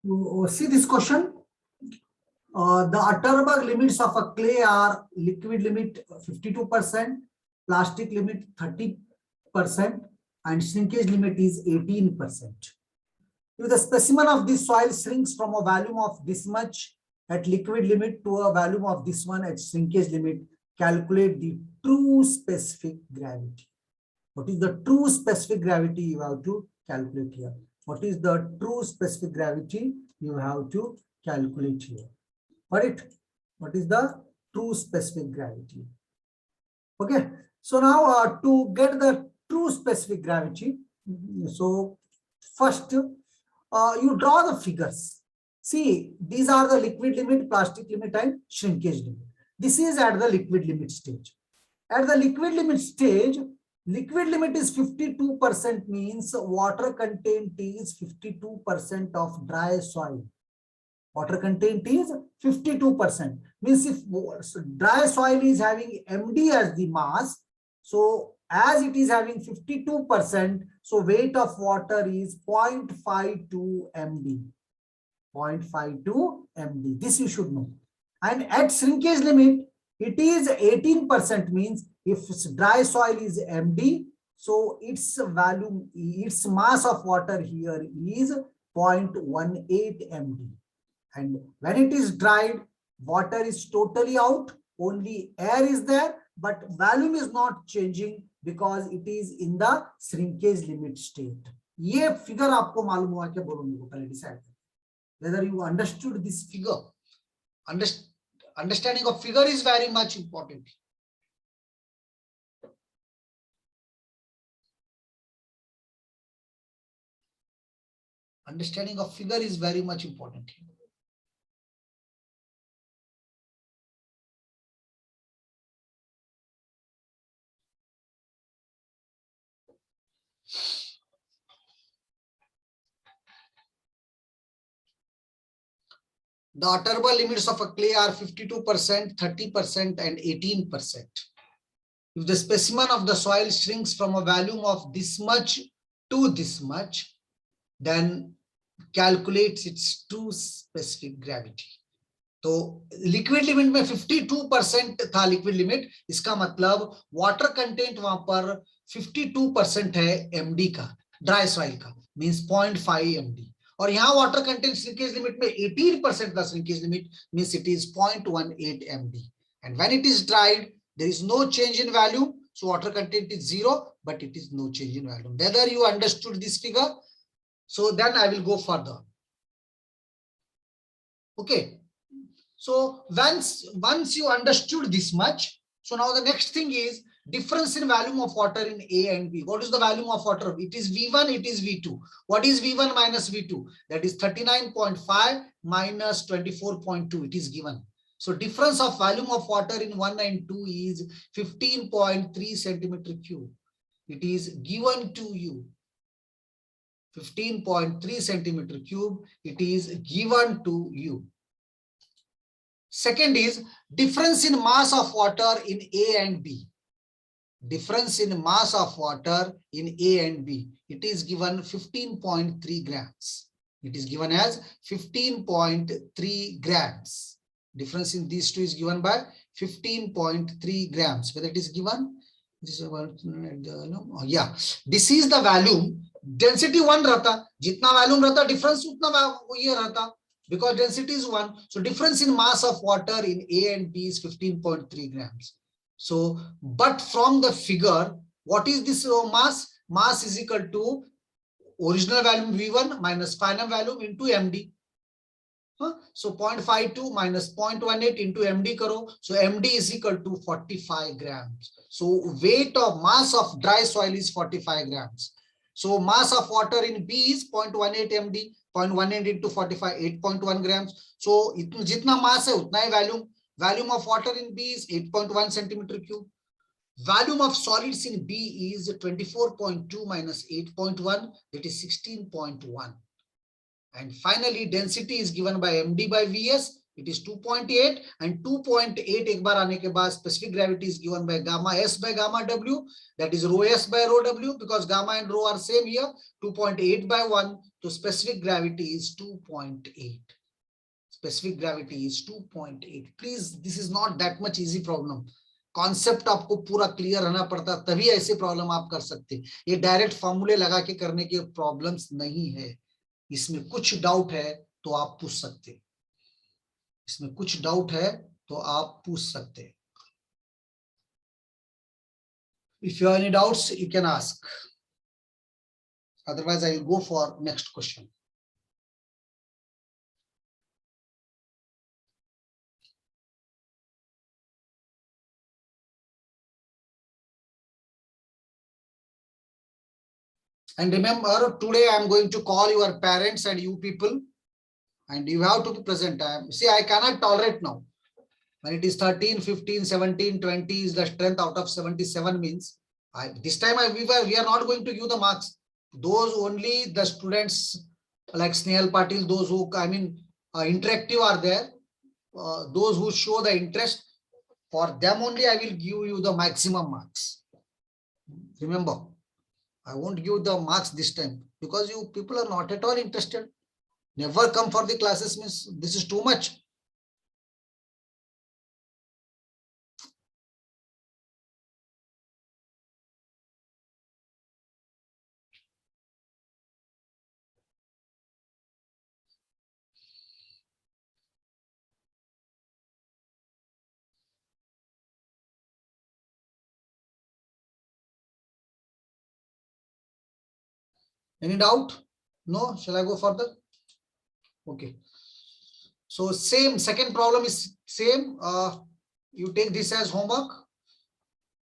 See this question. The Atterberg limits of a clay are liquid limit 52%, plastic limit 30%, and shrinkage limit is 18%. If the specimen of this soil shrinks from a volume of this much at liquid limit to a volume of this one at shrinkage limit, calculate the true specific gravity. What is the true specific gravity you have to calculate here? What is the true specific gravity you have to calculate here? What is the true specific gravity? Okay, so now to get the true specific gravity, so first you draw the figures. See, these are the liquid limit, plastic limit, and shrinkage limit. This is at the liquid limit stage. At the liquid limit stage, liquid limit is 52%, means water content is 52% of dry soil. Water content is 52%. Means if dry soil is having MD as the mass, so as it is having 52%, so weight of water is 0.52 MD. 0.52 MD. This you should know. And at shrinkage limit, it is 18%, means if dry soil is MD, so its value, its mass of water here is 0.18 MD. And when it is dried, water is totally out, only air is there, but volume is not changing because it is in the shrinkage limit state. ये figure आपको मालूम हुआ क्या, बोलो मुझे पहले decide whether you understood this figure. Understanding of figure is very much important. Understanding of figure is very much important. The Atterberg limits of a clay are 52%, 30%, and 18%. If the specimen of the soil shrinks from a volume of this much to this much, then calculates its true specific gravity. तो liquid limit में 52% था liquid limit, इसका मतलब water content वहां पर 52% है MD का, dry soil का, मींस 0.5 एमडी. और यहाँ वाटर कंटेंट श्रिंकेज लिमिट में 18% का shrinkage limit, means it is 0.18 MD. And when it is dried there is no change in value, so water content is 0 but it is no change in volume. Whether you understood this figure, so then I will go further. Okay, so once you understood this much, so now the next thing is difference in volume of water in A and B. What is the volume of water? It is V1, it is V2. What is V1 minus V2? That is 39.5 minus 24.2. It is given. So difference of volume of water in 1 and 2 is 15.3 centimeter cube. It is given to you. 15.3 centimeter cube. It is given to you. Second is difference in mass of water in A and B. Difference in mass of water in A and B. It is given 15.3 grams. It is given as 15.3 grams. Difference in these two is given by 15.3 grams. Whether it is given, this is about, yeah, this is the volume. Density 1 रहता, जितना volume रहता, difference उतना ये रहता, because density is 1. So difference in mass of water in A and B is 15.3 grams. So, but from the figure, what is this mass? Mass is equal to original volume V1 minus final volume into MD. So 0.52 minus 0.18 into MD karo. So MD is equal to 45 grams. So weight of mass of dry soil is 45 grams. So mass of water in B is 0.18 MD. 0.18 into 45, 8.1 grams. So jitna mass hai utna hi volume. Volume of water in B is 8.1 centimeter cube. Volume of solids in B is 24.2 minus 8.1, that is 16.1. And finally, density is given by MD by Vs. It is 2.8 and 2.8 एक बार आने के बाद specific gravity is given by gamma s by gamma w, that is rho s by rho w, because gamma and rho are same here. 2.8 by 1, so specific gravity is 2.8. Specific gravity is 2.8. Please, this is not that much easy problem. Concept आपको पूरा clear रहना पड़ता, तभी ऐसे problem आप कर सकते। ये डायरेक्ट फॉर्मूले लगा के करने के प्रॉब्लम्स नहीं है। इसमें कुछ डाउट है तो आप पूछ सकते, इसमें कुछ डाउट है तो आप पूछ सकते। If you have any doubts you can ask, otherwise I will go for next question. And remember, today I am going to call your parents and you people, and you have to be present. See, I cannot tolerate now. When it is 13, 15, 17, 20 is the strength out of 77 means, this time we are not going to give the marks. Those only the students like Snehal Patil, those who, interactive are there, those who show the interest, for them only I will give you the maximum marks. Remember, I won't give the marks this time because you people are not at all interested. Never come for the classes means this is too much. Any doubt? No? Shall I go further? Okay. So same, second problem is same. You take this as homework.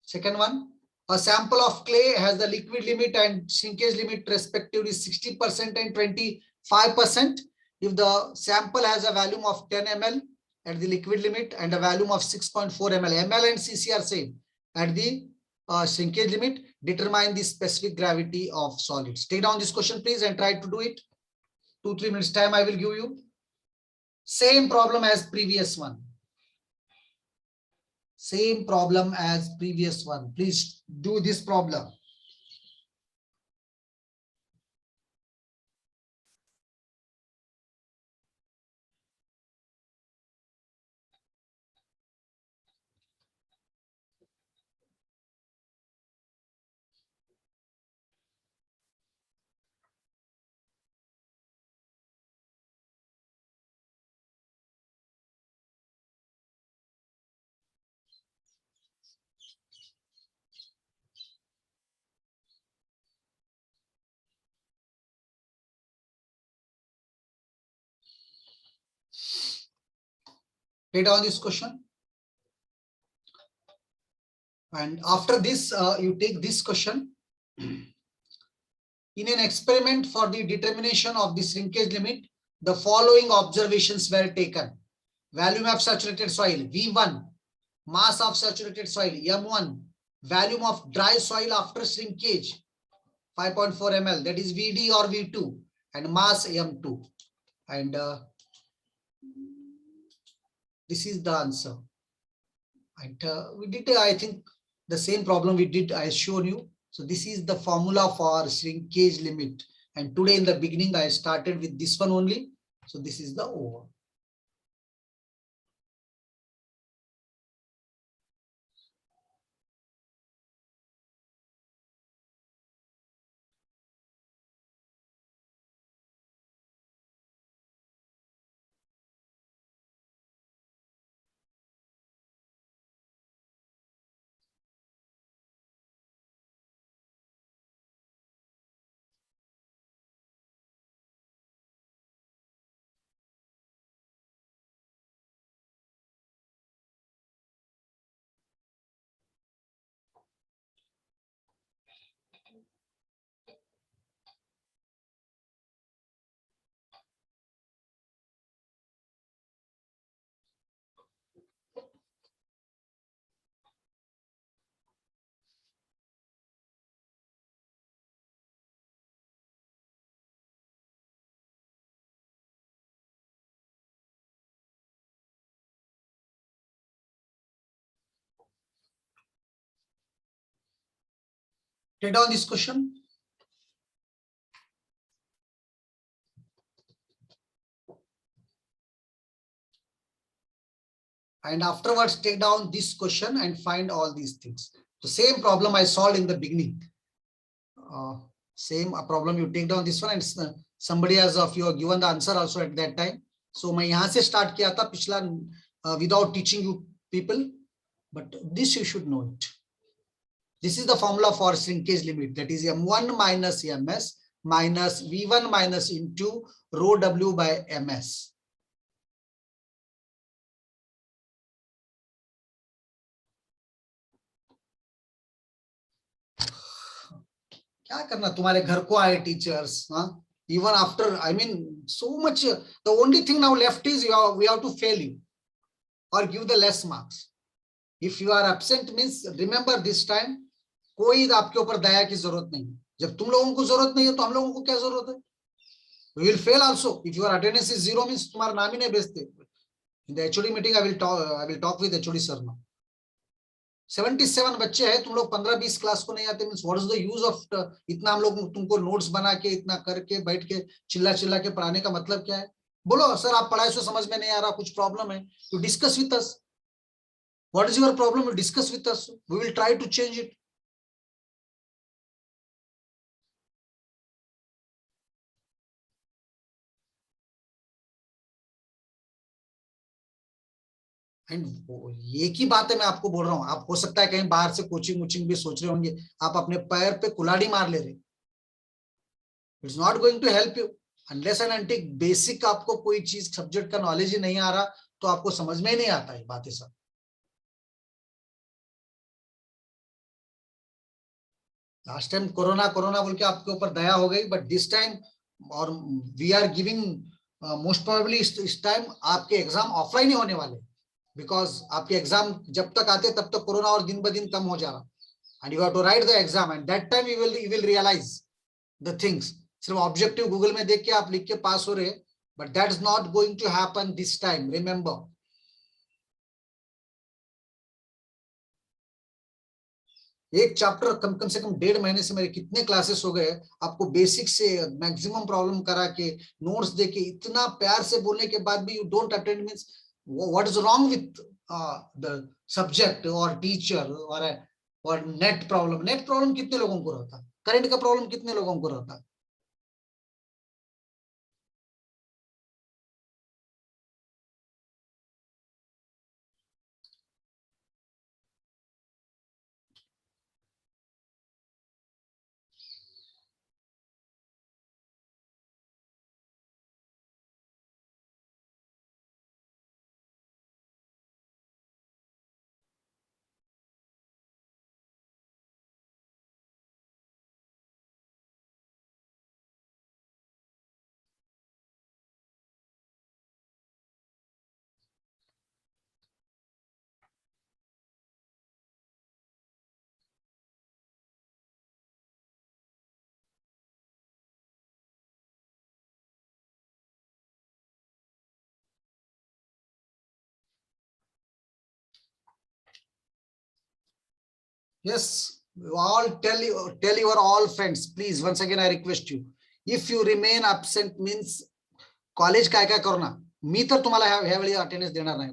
Second one, a sample of clay has the liquid limit and shrinkage limit respectively 60% and 25%. If the sample has a volume of 10 ml at the liquid limit and a volume of 6.4 ml, ml and cc are same at the shrinkage limit, determine the specific gravity of solids. Take down this question please and try to do it. 2-3 minutes time I will give you. Same problem as previous one. Same problem as previous one. Please do this problem. Take down this question. And after this, you take this question. In an experiment for the determination of the shrinkage limit, the following observations were taken. Volume of saturated soil, V1. Mass of saturated soil, M1. Volume of dry soil after shrinkage, 5.4 ml, that is VD or V2. And mass M2. And this is the answer. And we did, I think, the same problem we did, I showed you. So this is the formula for shrinkage limit. And today in the beginning, I started with this one only. So this is the over. Take down this question. And afterwards, take down this question and find all these things. The same problem I solved in the beginning. Same problem, you take down this one and somebody has of you given the answer also at that time. So मैं यहाँ से start किया था पिछला without teaching you people, but this you should know it. This is the formula for shrinkage limit, that is M1 minus MS minus V1 minus into rho W by MS. क्या करना तुम्हारे घर को आए teachers, हाँ, even after, I mean, so much, the only thing now left is we have to fail you or give the less marks. If you are absent means remember this time, कोई आपके ऊपर दया की जरूरत नहीं. जब तुम लोगों को जरूरत नहीं है तो हम लोगों को क्या जरूरत है? We will fail also. If your attendance is 0 means तुम्हारा नाम ही नहीं भेजते. In the HOD meeting I will talk with HOD sir now. 77 बच्चे हैं, तुम लोग 15-20 क्लास को नहीं आते, means what is the use of इतना हम लोग तुमको नोट्स बना के इतना करके बैठ के चिल्ला चिल्ला के पढ़ाने का मतलब क्या है? बोलो सर आप पढ़ाए सो समझ में नहीं आ रहा, कुछ प्रॉब्लम है, you discuss with us. What is your problem, you discuss with us, we will try to change it. And एक ही बात है, मैं आपको बोल रहा हूँ, आप हो सकता है कहीं बाहर से कोचिंग वोचिंग भी सोच रहे होंगे, आप अपने पैर पे कुल्हाड़ी मार ले रहे. It's not going to help you unless and until basic आपको कोई चीज सब्जेक्ट का नॉलेज ही नहीं आ रहा तो आपको समझ में ही नहीं आता है बातें सब. लास्ट टाइम कोरोना कोरोना बोल के आपके ऊपर दया हो गई, बट दिस टाइम और we are giving most probably इस टाइम आपके एग्जाम ऑफलाइन ही होने वाले, बिकॉज आपके एग्जाम जब तक आते तब तक कोरोना और दिन ब दिन कम हो जा रहा. And you have to write the exam and that time you will realise the things. सिर्फ ऑब्जेक्टिव गूगल में देख के आप लिख के पास हो रहे, but that is not going to happen this time, remember. एक चैप्टर कम से कम 1.5 महीने से मेरे कितने क्लासेस हो गए, आपको बेसिक से मैक्सिमम प्रॉब्लम करा के नोट्स दे के इतना प्यार से बोलने के बाद भी you don't attend, means what is wrong with the subject और टीचर और नेट प्रॉब्लम. नेट प्रॉब्लम कितने लोगों को रहता, करंट का प्रॉब्लम कितने लोगों को रहता. Yes, all tell your all friends, please. Once again, I request you. If you remain absent means college काय काय करना. मी तर तुम्हाला ह्यावेळी अटेंडन्स देणार नाही.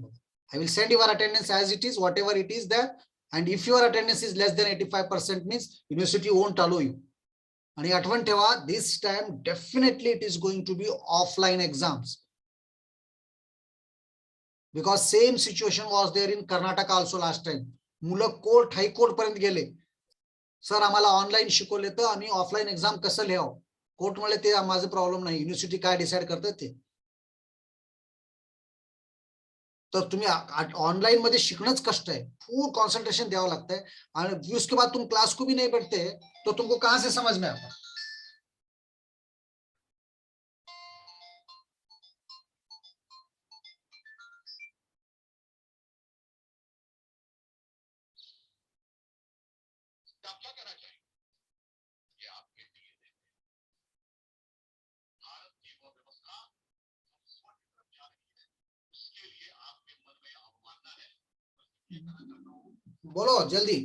I will send your attendance as it is, whatever it is there. And if your attendance is less than 85% means university won't allow you. आणि आठवण ठेवा, this time definitely it is going to be offline exams. Because same situation was there in Karnataka also last time. मुलं court high court पर्यंत गेले, sir आम्हाला online शिकवले तर आम्ही ऑफलाईन एक्झाम कसं लिहावं. कोर्ट म्हणले ते माझं प्रॉब्लेम नाही, युनिव्हर्सिटी काय डिसाइड करतात ते. तर तुम्ही ऑनलाइन मध्ये शिकणंच कष्ट है, फुल कॉन्सेंट्रेशन द्यावं लगता है, और उसके बाद तुम क्लास को भी नहीं बैठते तो तुमको कहां से समझ में आता. बोलो जल्दी.